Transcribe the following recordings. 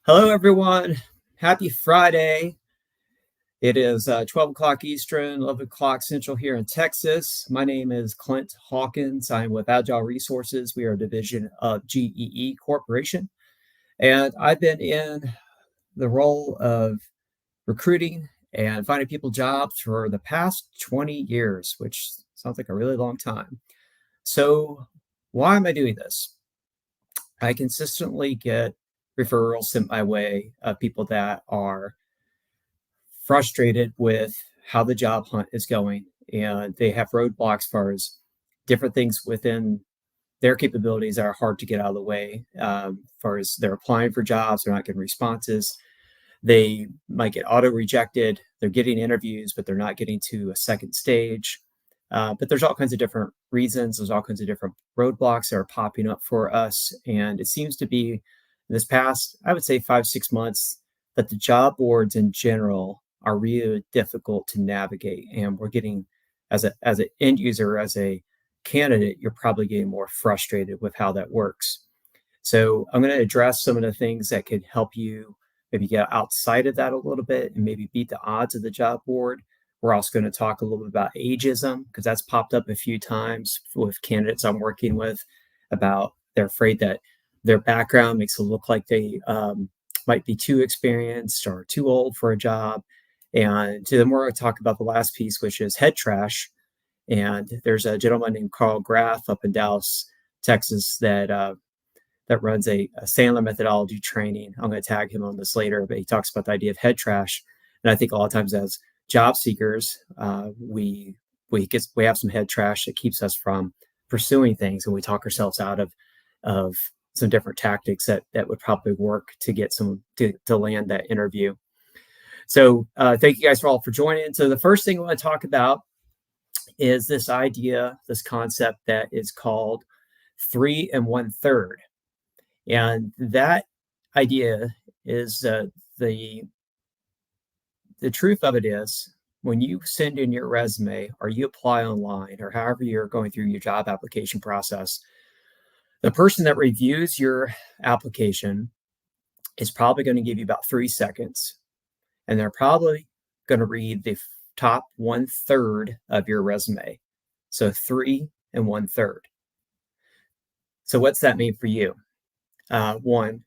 Hello, everyone. Happy Friday. It is 12 o'clock Eastern, 11 o'clock Central here in Texas. My name is Clint Hawkins. I'm with Agile Resources. We are a division of GEE Corporation. And I've been in the role of recruiting and finding people jobs for the past 20 years, which sounds like a really long time. So, why am I doing this? I consistently get referrals sent my way of people that are frustrated with how the job hunt is going, and they have roadblocks as far as different things within their capabilities that are hard to get out of the way. As far as they're applying for jobs, they're not getting responses. They might get auto rejected. They're getting interviews, but they're not getting to a second stage. But there's all kinds of different reasons. There's all kinds of different roadblocks that are popping up for us. And it seems to be in this past, I would say 5-6 months, that the job boards in general are really difficult to navigate. And we're getting, as an end user, as a candidate, you're probably getting more frustrated with how that works. So I'm going to address some of the things that could help you maybe get outside of that a little bit and maybe beat the odds of the job board. We're also going to talk a little bit about ageism, because that's popped up a few times with candidates I'm working with about they're afraid that their background makes it look like they might be too experienced or too old for a job. And then we're going to talk about the last piece, which is head trash. And there's a gentleman named Carl Graff up in Dallas, Texas, that runs a Sandler methodology training. I'm going to tag him on this later, but he talks about the idea of head trash. And I think a lot of times as job seekers, we have some head trash that keeps us from pursuing things, and we talk ourselves out of some different tactics that would probably work to get to land that interview. So thank you guys all for joining. So the first thing I want to talk about is this idea, this concept that is called 3 1/3. And that idea is the truth of it is, when you send in your resume or you apply online or however you're going through your job application process, the person that reviews your application is probably going to give you about 3 seconds, and they're probably going to read the top 1/3 of your resume. So 3 1/3. So what's that mean for you? One,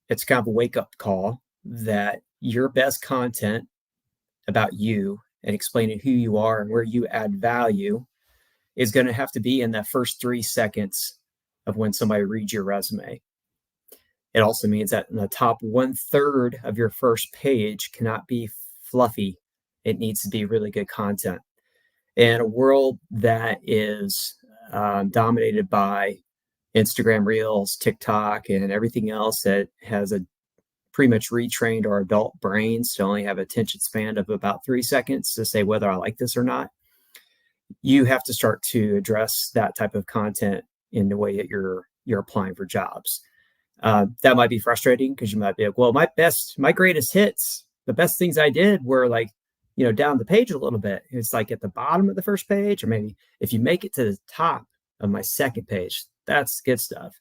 it's kind of a wake-up call that your best content about you and explaining who you are and where you add value is going to have to be in that first 3 seconds of when somebody reads your resume. It also means that in the top 1/3 of your first page cannot be fluffy. It needs to be really good content. In a world that is dominated by Instagram Reels, TikTok, and everything else that has a pretty much retrained our adult brains to only have attention span of about 3 seconds to say whether I like this or not, you have to start to address that type of content in the way that you're applying for jobs. That might be frustrating because you might be like, well, my greatest hits, the best things I did were down the page a little bit. It's like at the bottom of the first page, or maybe if you make it to the top of my second page, that's good stuff.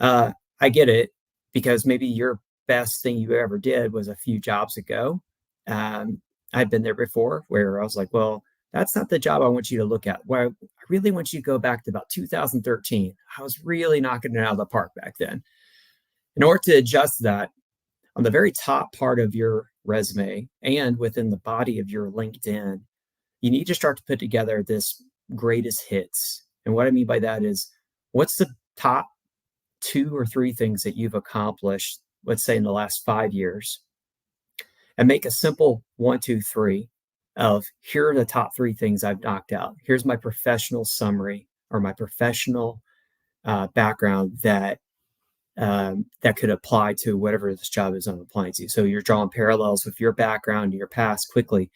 I get it, because maybe your best thing you ever did was a few jobs ago. I've been there before where I was like, well, that's not the job I want you to look at. Well, I really want you to go back to about 2013. I was really knocking it out of the park back then. In order to adjust that, on the very top part of your resume and within the body of your LinkedIn, you need to start to put together this greatest hits. And what I mean by that is, what's the top 2 or 3 things that you've accomplished, let's say in the last 5 years, and make a simple 1, 2, 3 of, here are the top 3 things I've knocked out. Here's my professional summary or my professional background that could apply to whatever this job is I'm applying to. So you're drawing parallels with your background and your past quickly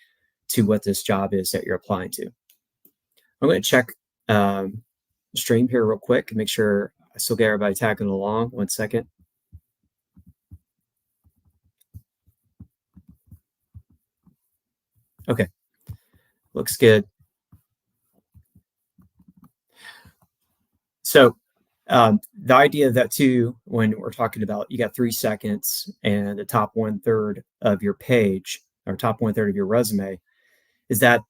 to what this job is that you're applying to. I'm going to check stream here real quick and make sure I still get everybody tagging along. 1 second. Okay, looks good. So The idea of that too, when we're talking about you got 3 seconds and the top 1/3 of your page or top 1/3 of your resume, is that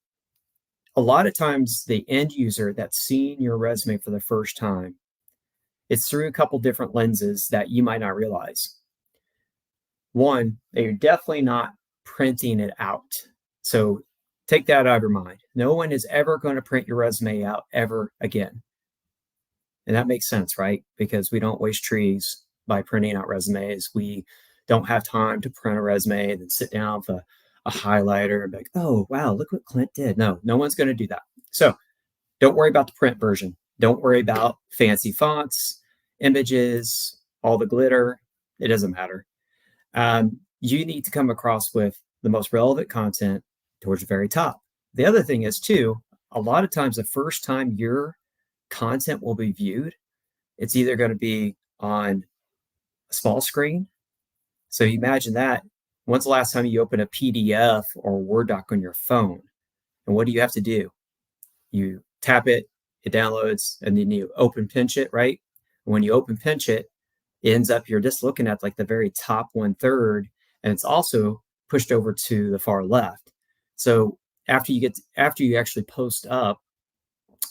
a lot of times the end user that's seeing your resume for the first time, it's through a couple different lenses that you might not realize. One, they're definitely not printing it out. So take that out of your mind. No one is ever going to print your resume out ever again. And that makes sense, right? Because we don't waste trees by printing out resumes. We don't have time to print a resume and then sit down with a highlighter and be like, oh, wow, look what Clint did. No one's going to do that. So don't worry about the print version. Don't worry about fancy fonts, images, all the glitter. It doesn't matter. You need to come across with the most relevant content towards the very top. The other thing is, too, a lot of times the first time your content will be viewed, it's either going to be on a small screen. So you imagine that. When's the last time you open a PDF or a Word doc on your phone? And what do you have to do? You tap it, it downloads, and then you open pinch it, right? When you open pinch it, it ends up you're just looking at like the very top 1/3, and it's also pushed over to the far left. So after you actually post up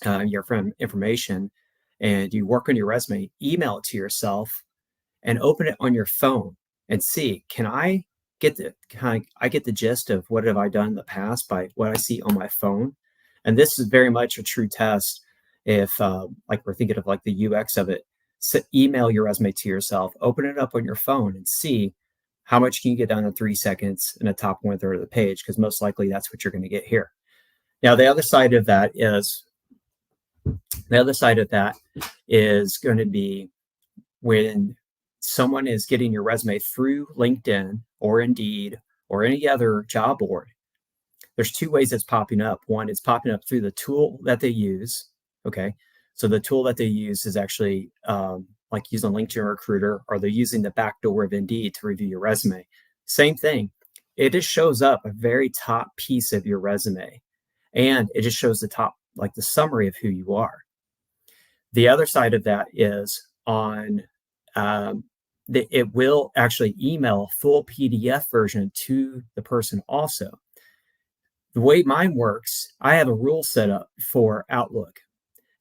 your information and you work on your resume, email it to yourself and open it on your phone and see, can I get the gist of what have I done in the past by what I see on my phone? And this is very much a true test. If like we're thinking of like the UX of it, email your resume to yourself, open it up on your phone and see how much can you get done in 3 seconds in the top 1/3 of the page, because most likely that's what you're going to get here. Now, the other side of that is going to be when someone is getting your resume through LinkedIn or Indeed or any other job board. There's two ways it's popping up. One, it's popping up through the tool that they use. Okay. So the tool that they use is actually like using LinkedIn Recruiter, or they're using the back door of Indeed to review your resume. Same thing. It just shows up a very top piece of your resume, and it just shows the top, like the summary of who you are. The other side of that is on it will actually email a full PDF version to the person also. The way mine works, I have a rule set up for Outlook.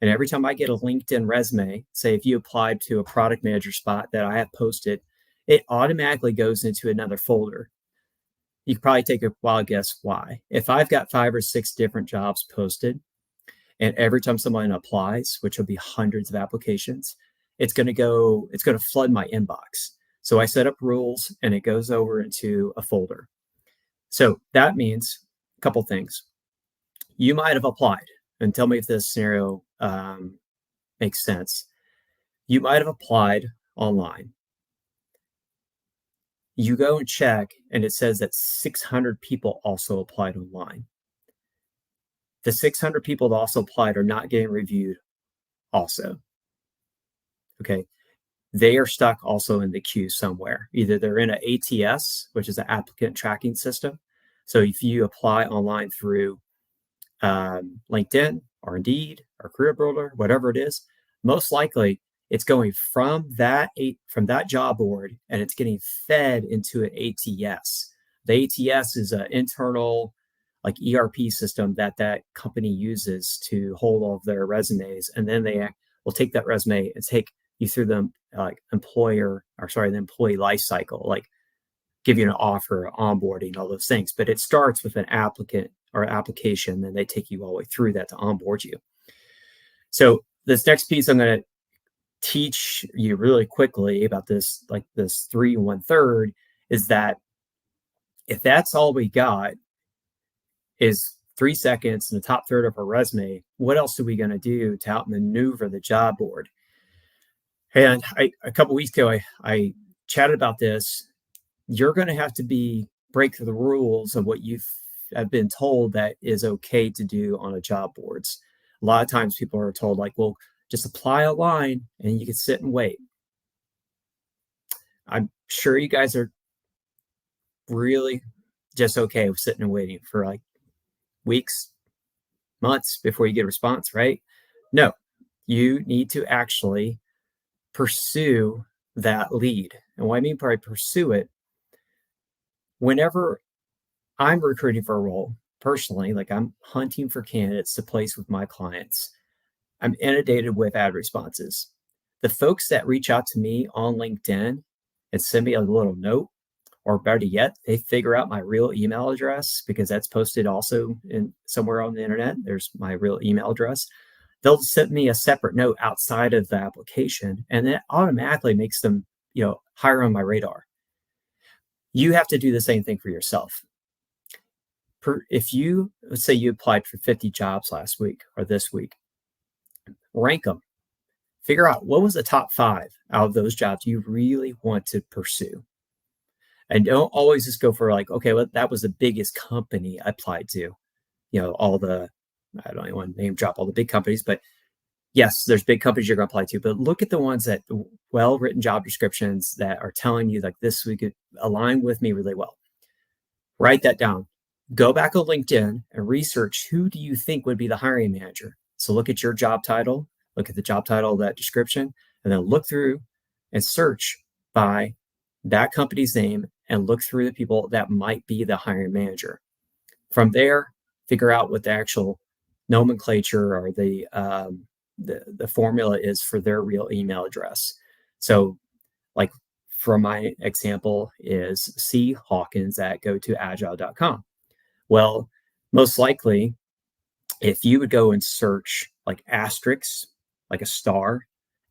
And every time I get a LinkedIn resume, say if you applied to a product manager spot that I have posted, it automatically goes into another folder. You could probably take a wild guess why. If I've got 5 or 6 different jobs posted, and every time someone applies, which will be hundreds of applications, it's going to flood my inbox. So I set up rules and it goes over into a folder. So that means a couple things. You might have applied, and tell me if this scenario makes sense. You might have applied online. You go and check, and it says that 600 people also applied online. The 600 people that also applied are not getting reviewed also. Okay. They are stuck also in the queue somewhere. Either they're in an ATS, which is an applicant tracking system. So if you apply online through LinkedIn or Indeed or Career Builder, whatever it is, most likely it's going from that job board and it's getting fed into an ATS. The ATS is an internal like ERP system that company uses to hold all of their resumes, and then they will take that resume and take you through the employee life cycle, like give you an offer, onboarding, all those things. But it starts with an applicant or application, and they take you all the way through that to onboard you. So this next piece I'm going to teach you really quickly about this 3 1/3 is that if that's all we got is 3 seconds in the top third of our resume, what else are we going to do to outmaneuver the job board? And a couple weeks ago, I chatted about this. You're going to have to break the rules of what have been told that is okay to do on a job boards. A lot of times people are told like, well, just apply online and you can sit and wait. I'm sure you guys are really just okay with sitting and waiting for like weeks, months before you get a response, right? No, you need to actually pursue that lead. And what I mean by pursue it, whenever I'm recruiting for a role personally, like I'm hunting for candidates to place with my clients, I'm inundated with ad responses. The folks that reach out to me on LinkedIn and send me a little note, or better yet, they figure out my real email address because that's posted also in somewhere on the internet. There's my real email address. They'll send me a separate note outside of the application, and that automatically makes them, higher on my radar. You have to do the same thing for yourself. If let's say you applied for 50 jobs last week or this week, rank them. Figure out what was the top 5 out of those jobs you really want to pursue. And don't always just go for like, okay, well, that was the biggest company I applied to. I don't even want to name drop all the big companies, but yes, there's big companies you're going to apply to, but look at the ones that well-written job descriptions that are telling you like this we could align with me really well. Write that down. Go back on LinkedIn and research who do you think would be the hiring manager. So look at your job title, look at the job title of that description, and then look through and search by that company's name and look through the people that might be the hiring manager. From there, figure out what the actual nomenclature or the formula is for their real email address. So like for my example is C Hawkins at gotoagile.com. Well, most likely, if you would go and search like asterisks, like a star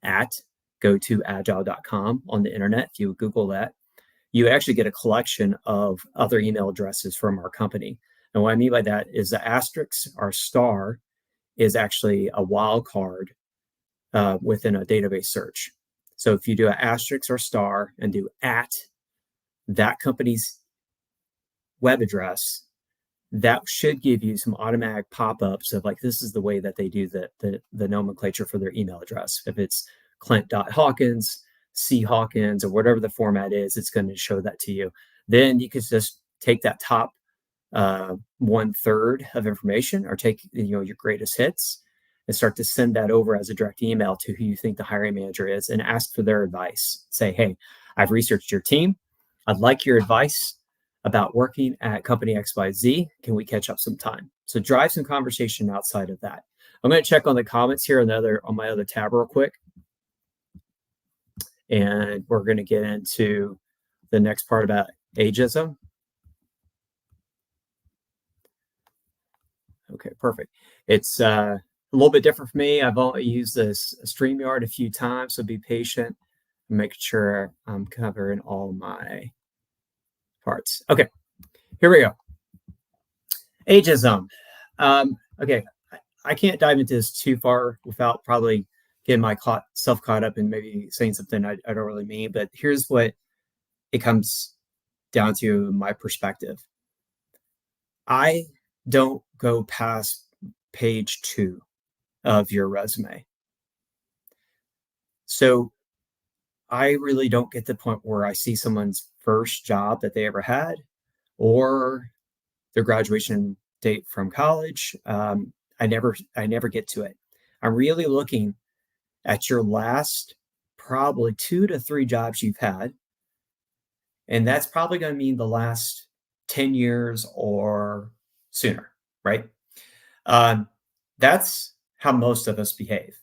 at gotoagile.com on the internet, if you would Google that, you actually get a collection of other email addresses from our company. And what I mean by that is the asterisk or star is actually a wild card within a database search. So if you do an asterisk or star and do at that company's web address, that should give you some automatic pop-ups of like, this is the way that they do the nomenclature for their email address. If it's Clint.Hawkins, C Hawkins, or whatever the format is, it's going to show that to you. Then you could just take that top 1/3 of information or take your greatest hits and start to send that over as a direct email to who you think the hiring manager is and ask for their advice. Say, hey, I've researched your team. I'd like your advice about working at company XYZ. Can we catch up sometime? So drive some conversation outside of that. I'm going to check on the comments here on my other tab real quick. And we're going to get into the next part about agism. Okay, perfect. It's a little bit different for me. I've only used this StreamYard a few times, so be patient and make sure I'm covering all my parts. Okay, here we go. Agism. Okay, I can't dive into this too far without probably getting myself caught up and maybe saying something I don't really mean, but here's what it comes down to my perspective. I don't go past page 2 of your resume. So I really don't get to the point where I see someone's first job that they ever had or their graduation date from college. I never get to it. I'm really looking at your last probably 2 to 3 jobs you've had. And that's probably going to mean the last 10 years or sooner, right? That's how most of us behave.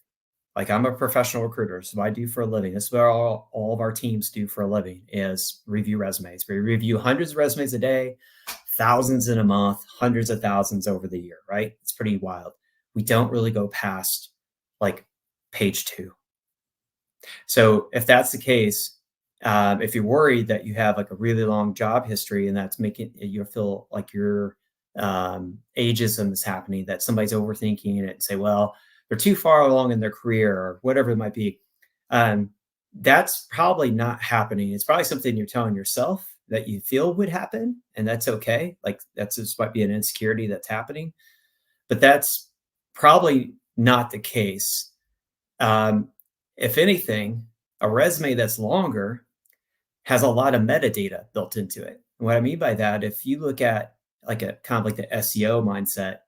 Like I'm a professional recruiter, so I do for a living. This is what all of our teams do for a living is review resumes. We review hundreds of resumes a day, thousands in a month, hundreds of thousands over the year, right? It's pretty wild. We don't really go past like page 2. So if that's the case, if you're worried that you have like a really long job history and that's making you feel like your ageism is happening, that somebody's overthinking it and say, well, they're too far along in their career or whatever it might be, that's probably not happening. It's probably something you're telling yourself that you feel would happen, and that's okay. Like that's just might be an insecurity that's happening, but that's probably not the case. If anything, a resume that's longer has a lot of metadata built into it. And what I mean by that, if you look at like a kind of like the SEO mindset,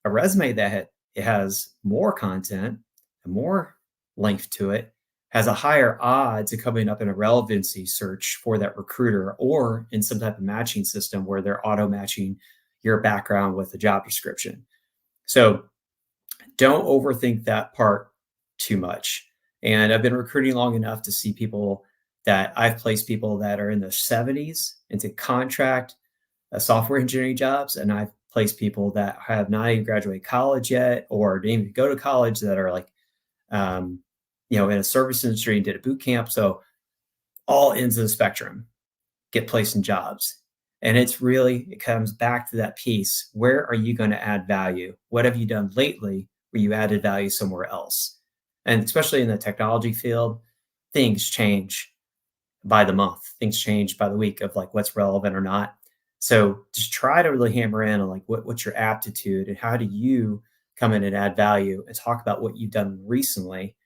a resume that it has more content and more length to it has a higher odds of coming up in a relevancy search for that recruiter or in some type of matching system where they're auto matching your background with the job description. So don't overthink that part too much. And I've been recruiting long enough to see people that I've placed people that are in their 70s into contract software engineering jobs. And I've placed people that have not even graduated college yet or didn't even go to college that are like, um, in a service industry and did a boot camp. So all ends of the spectrum get placed in jobs. And it comes back to that piece. Where are you going to add value? What have you done lately where you added value somewhere else? And especially in the technology field, things change by the month. Things change by the week of like what's relevant or not. So just try to really hammer in on like what's your aptitude and how do you come in and add value and talk about what you've done recently.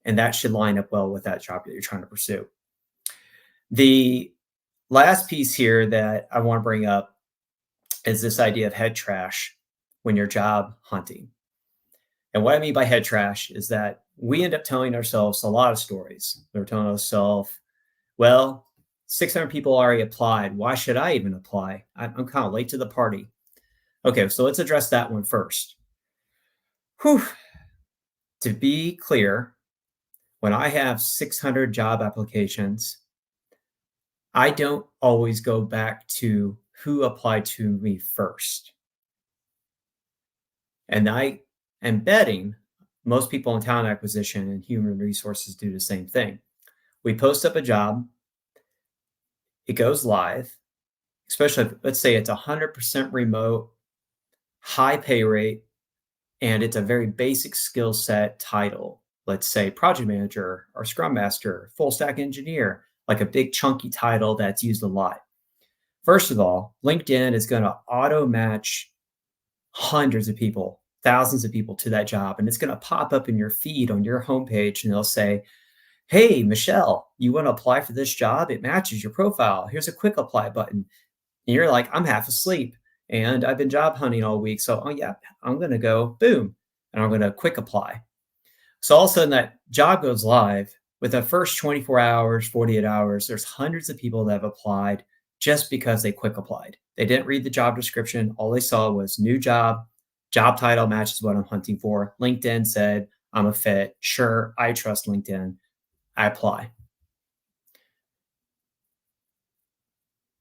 And that should line up well with that job that you're trying to pursue. The last piece here that I want to bring up is this idea of head trash when you're job hunting. And what I mean by head trash is that we end up telling ourselves a lot of stories. We're telling ourselves, well, 600 people already applied. Why should I even apply? I'm kind of late to the party. Okay, so let's address that one first. Whew. To be clear, when I have 600 job applications, I don't always go back to who applied to me first. And I am betting most people in talent acquisition and human resources do the same thing. We post up a job, it goes live, especially if, let's say it's 100% remote, high pay rate, and it's a very basic skill set title. Let's say project manager or scrum master, full stack engineer, like a big chunky title that's used a lot. First of all, LinkedIn is going to auto match hundreds of people, thousands of people to that job. And it's going to pop up in your feed on your homepage and they'll say, hey, Michelle, you want to apply for this job? It matches your profile. Here's a quick apply button. And you're like, I'm half asleep and I've been job hunting all week. So, oh yeah, I'm going to go boom, and I'm going to quick apply. So all of a sudden that job goes live. With the first 24 hours, 48 hours, there's hundreds of people that have applied just because they quick applied. They didn't read the job description. All they saw was new job title matches what I'm hunting for. LinkedIn said, I'm a fit. Sure, I trust LinkedIn. I apply.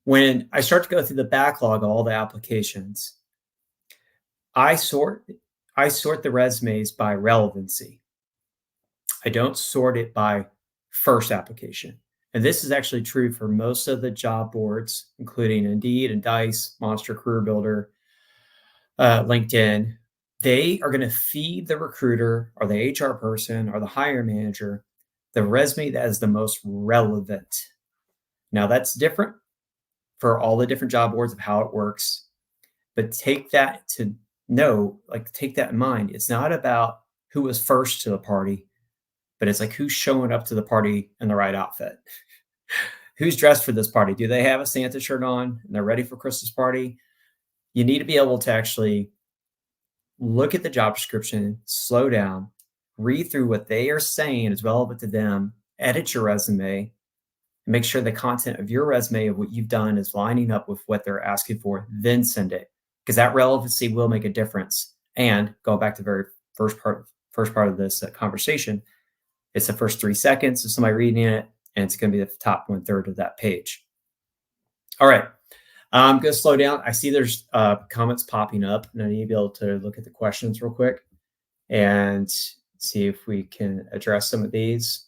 When I start to go through the backlog of all the applications, I sort the resumes by relevancy. I don't sort it by first application. And this is actually true for most of the job boards, including Indeed and Dice, Monster Career Builder, LinkedIn. They are going to feed the recruiter or the HR person or the hiring manager the resume that is the most relevant. Now, that's different for all the different job boards of how it works. But take that to know, like take that in mind. It's not about who was first to the party, but it's like who's showing up to the party in the right outfit. Who's dressed for this party? Do they have a Santa shirt on and they're ready for Christmas party? You need to be able to actually look at the job description, slow down, read through what they are saying is relevant to them, edit your resume, and make sure the content of your resume of what you've done is lining up with what they're asking for, then send it. Because that relevancy will make a difference. And going back to the very first part of this conversation, it's the first 3 seconds of somebody reading it, and it's going to be the top 1/3 of that page. All right. I'm going to slow down. I see there's comments popping up, and I need to be able to look at the questions real quick and see if we can address some of these.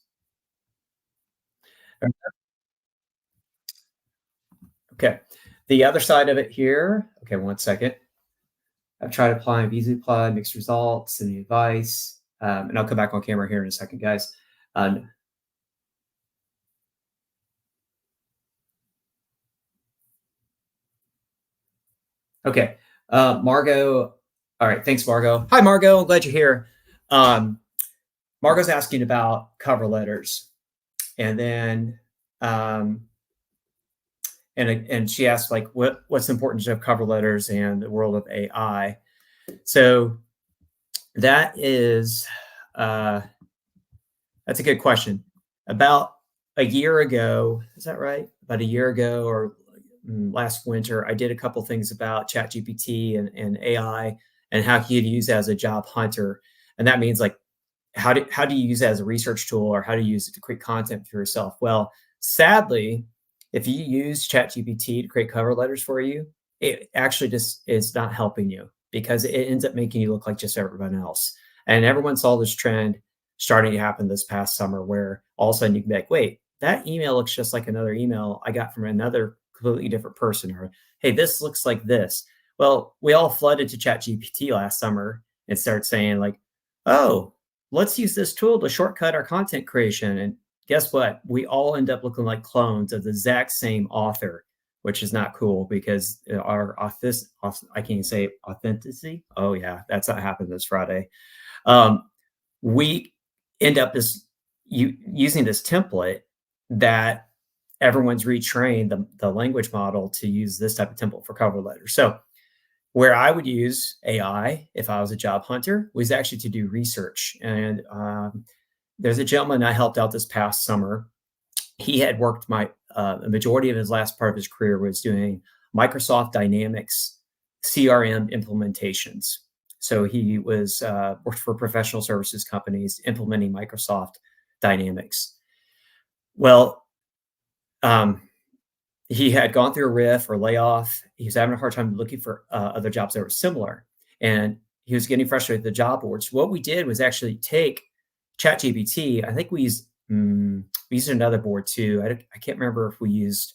Okay. The other side of it here. Okay, 1 second. I've tried applying, easy apply, mixed results, any advice. And I'll come back on camera here in a second, guys. Okay. Margot. All right. Thanks, Margot. Hi, Margot. I'm glad you're here. Margot's asking about cover letters. And then, and she asked like, what's the importance of cover letters and the world of AI? So that is, that's a good question. About a year ago, is that right? About a year ago or last winter, I did a couple things about ChatGPT and AI and how you use it as a job hunter. And that means like how do you use it as a research tool or how do you use it to create content for yourself? Well, sadly, if you use ChatGPT to create cover letters for you, it actually just is not helping you because it ends up making you look like just everyone else. And everyone saw this trend starting to happen this past summer where all of a sudden you can be like, wait, that email looks just like another email I got from another completely different person. Or, hey, this looks like this. Well, we all flooded to ChatGPT last summer and started saying, like, oh, let's use this tool to shortcut our content creation. And guess what? We all end up looking like clones of the exact same author, which is not cool because our office, I can't even say authenticity. Oh yeah, that's what happened this Friday. Um, we end up using this template that everyone's retrained the language model to use this type of template for cover letters. So where I would use AI if I was a job hunter was actually to do research. And there's a gentleman I helped out this past summer. He had worked a majority of his last part of his career was doing Microsoft Dynamics CRM implementations. So he was worked for professional services companies implementing Microsoft Dynamics. Well, he had gone through a riff or layoff. He was having a hard time looking for other jobs that were similar, and he was getting frustrated with the job boards. What we did was actually take ChatGPT. I think we used another board too. I can't remember if we used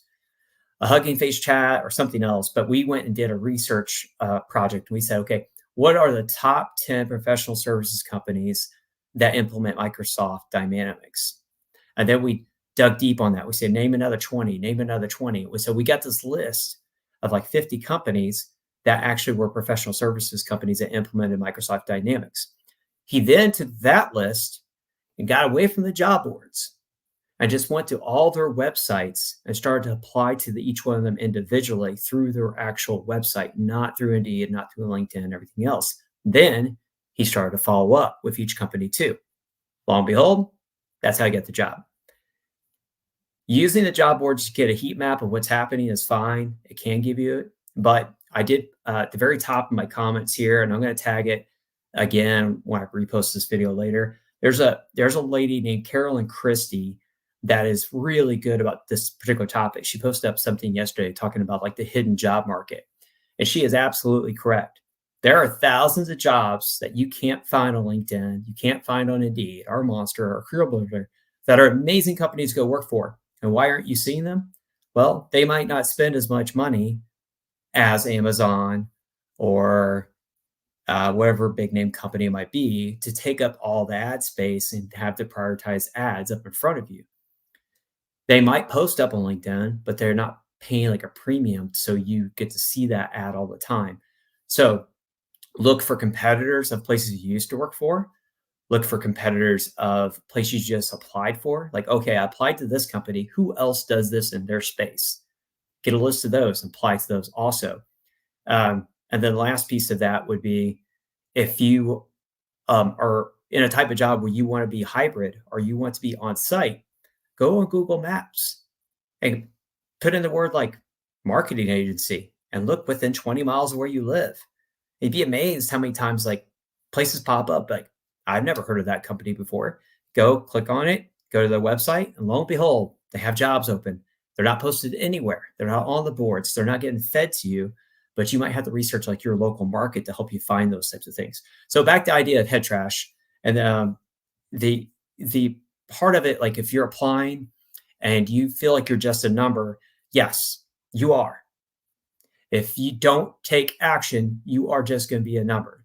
a Hugging Face chat or something else, but we went and did a research project. We said, okay, what are the top 10 professional services companies that implement Microsoft Dynamics? And then we dug deep on that. We said, name another 20, name another 20. So we got this list of like 50 companies that actually were professional services companies that implemented Microsoft Dynamics. He then took that list and got away from the job boards and just went to all their websites and started to apply to each one of them individually through their actual website, not through Indeed, not through LinkedIn, and everything else. Then he started to follow up with each company too. Lo and behold, that's how you get the job. Using the job boards to get a heat map of what's happening is fine. It can give you it. But I did at the very top of my comments here, and I'm going to tag it again when I repost this video later. There's a lady named Carolyn Christie that is really good about this particular topic. She posted up something yesterday talking about like the hidden job market. And she is absolutely correct. There are thousands of jobs that you can't find on LinkedIn, you can't find on Indeed, or Monster, or Career Builder that are amazing companies to go work for. And why aren't you seeing them? Well, they might not spend as much money as Amazon or whatever big name company it might be to take up all the ad space and have to prioritize ads up in front of you. They might post up on LinkedIn, but they're not paying like a premium so you get to see that ad all the time. So look for competitors of places you used to work for. Look for competitors of places you just applied for. Like, okay, I applied to this company. Who else does this in their space? Get a list of those and apply to those also. And then the last piece of that would be if you are in a type of job where you want to be hybrid or you want to be on site, go on Google Maps and put in the word like marketing agency and look within 20 miles of where you live. You'd be amazed how many times like places pop up like, I've never heard of that company before. Go click on it, go to their website, and lo and behold, they have jobs open. They're not posted anywhere. They're not on the boards. They're not getting fed to you, but you might have to research like your local market to help you find those types of things. So back to the idea of head trash and the part of it, like if you're applying and you feel like you're just a number, yes, you are. If you don't take action, you are just going to be a number.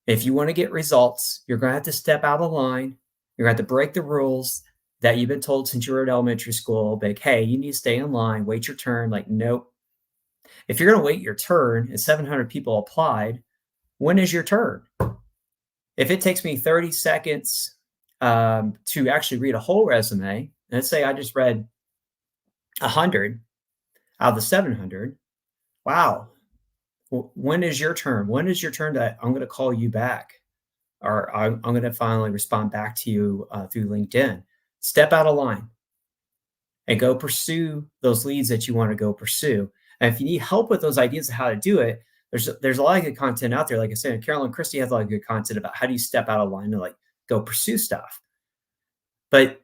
If you want to get results, you're going to have to step out of line. You're going to have to break the rules that you've been told since you were at elementary school. Like, hey, you need to stay in line, wait your turn. Like, nope. If you're going to wait your turn and 700 people applied, when is your turn? If it takes me 30 seconds to actually read a whole resume, let's say I just read 100 out of the 700, wow. When is your turn? When is your turn that I'm going to call you back? Or I'm going to finally respond back to you through LinkedIn. Step out of line and go pursue those leads that you want to go pursue. And if you need help with those ideas of how to do it, there's a lot of good content out there. Like I said, Carolyn Christie has a lot of good content about how do you step out of line and like go pursue stuff. But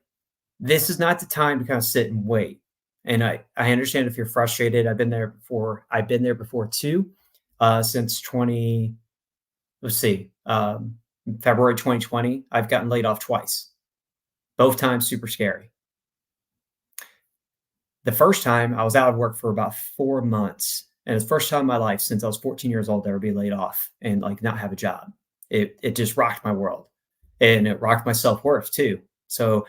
this is not the time to kind of sit and wait. And I understand if you're frustrated. I've been there before. I've been there before too, since 20, let's see, February 2020. I've gotten laid off twice, both times super scary. The first time I was out of work for about 4 months. And it's the first time in my life since I was 14 years old to ever be laid off and like not have a job. It just rocked my world, and it rocked my self-worth too. So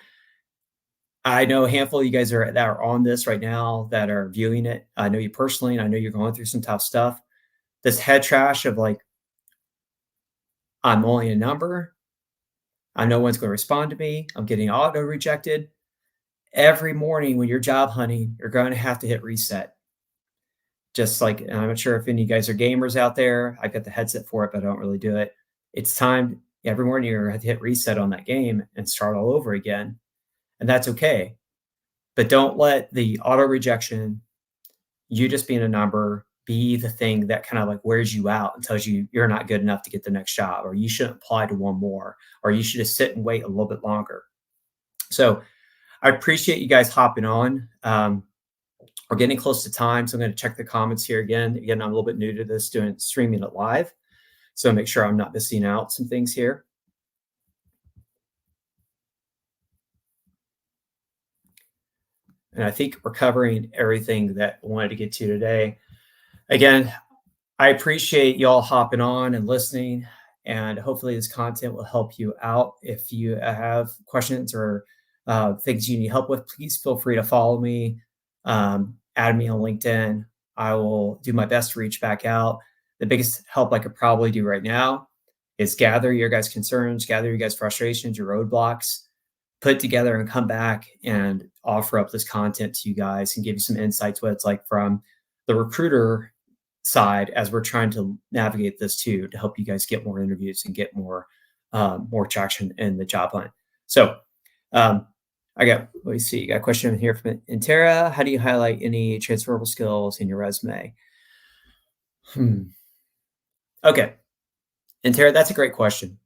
I know a handful of you guys that are on this right now that are viewing it. I know you personally, and I know you're going through some tough stuff. This head trash of like, I'm only a number. I know one's going to respond to me. I'm getting auto rejected. Every morning when you're job hunting, you're going to have to hit reset. Just like, and I'm not sure if any of you guys are gamers out there. I've got the headset for it, but I don't really do it. It's time every morning you're going to have to hit reset on that game and start all over again. And that's okay. But don't let the auto rejection, you just being a number, be the thing that kind of like wears you out and tells you you're not good enough to get the next job, or you shouldn't apply to one more, or you should just sit and wait a little bit longer. So I appreciate you guys hopping on. We're getting close to time, so I'm going to check the comments here again. Again, I'm a little bit new to this, streaming it live, so make sure I'm not missing out some things here. And I think we're covering everything that I wanted to get to today. Again, I appreciate y'all hopping on and listening, and hopefully this content will help you out. If you have questions or things you need help with, please feel free to follow me, add me on LinkedIn. I will do my best to reach back out. The biggest help I could probably do right now is gather your guys' concerns, gather your guys' frustrations, your roadblocks, put it together and come back and offer up this content to you guys and give you some insights what it's like from the recruiter side as we're trying to navigate this too, to help you guys get more interviews and get more traction in the job hunt. So let me see, got a question here from Intera. How do you highlight any transferable skills in your resume? Okay, Intera, that's a great question.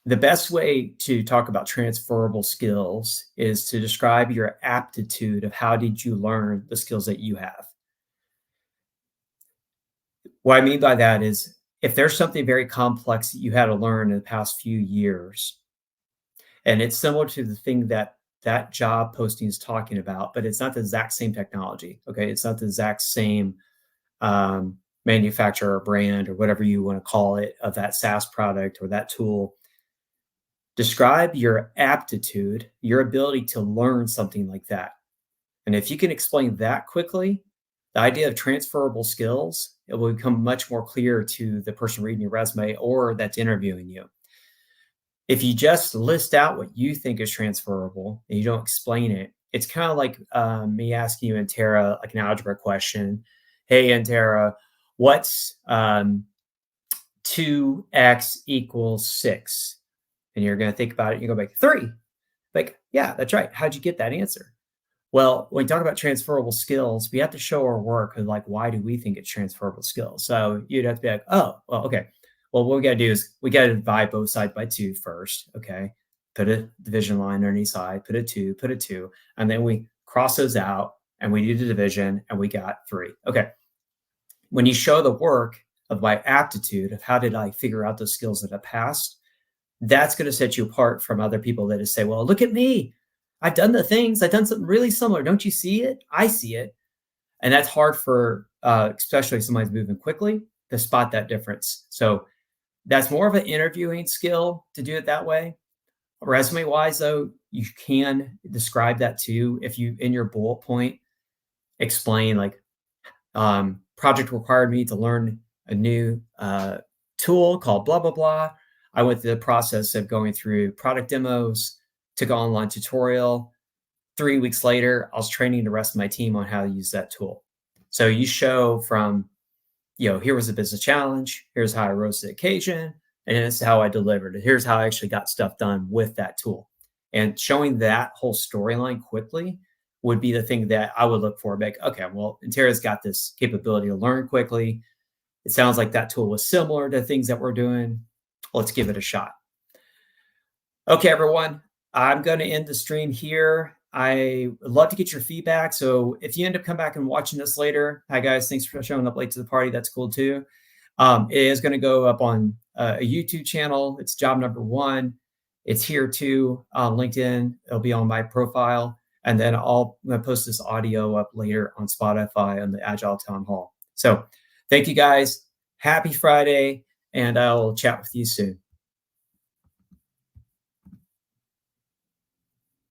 The best way to talk about transferable skills is to describe your aptitude of how did you learn the skills that you have. What I mean by that is if there's something very complex that you had to learn in the past few years, and it's similar to the thing that that job posting is talking about, but it's not the exact same technology. Okay. It's not the exact same manufacturer or brand or whatever you want to call it of that SaaS product or that tool. Describe your aptitude, your ability to learn something like that. And if you can explain that quickly, the idea of transferable skills, it will become much more clear to the person reading your resume or that's interviewing you. If you just list out what you think is transferable and you don't explain it, it's kind of like me asking you, Antara, like an algebra question. Hey, Antara, what's 2x equals 6? And you're going to think about it. You go back, 3. Like, yeah, that's right. How'd you get that answer? Well, when we talk about transferable skills, we have to show our work and like, why do we think it's transferable skills? So you'd have to be like, oh, well, okay. Well, what we got to do is we got to divide both sides by 2 first. Okay. Put a division line on each side, put a 2, and then we cross those out and we do the division and we got 3. Okay. When you show the work of my aptitude of how did I figure out those skills in the past, that's going to set you apart from other people that just say, well, look at me. I've done the things. I've done something really similar. Don't you see it? I see it. And that's hard for, especially if somebody's moving quickly, to spot that difference. So that's more of an interviewing skill to do it that way. Resume wise, though, you can describe that too. If you, in your bullet point, explain like, project required me to learn a new tool called blah, blah, blah. I went through the process of going through product demos, took an online tutorial. 3 weeks later, I was training the rest of my team on how to use that tool. So you show from, here was a business challenge. Here's how I rose to the occasion. and this is how I delivered it. Here's how I actually got stuff done with that tool. And showing that whole storyline quickly would be the thing that I would look for. Like, okay, well, Intera's got this capability to learn quickly. It sounds like that tool was similar to things that we're doing. Let's give it a shot. Okay, everyone, I'm going to end the stream here. I would love to get your feedback. So if you end up coming back and watching this later, hi guys, thanks for showing up late to the party. That's cool too. It is going to go up on a YouTube channel. It's job number 1. It's here too on LinkedIn. It'll be on my profile. And then I'm going to post this audio up later on Spotify on the Agile Town Hall. So thank you guys. Happy Friday. And I'll chat with you soon.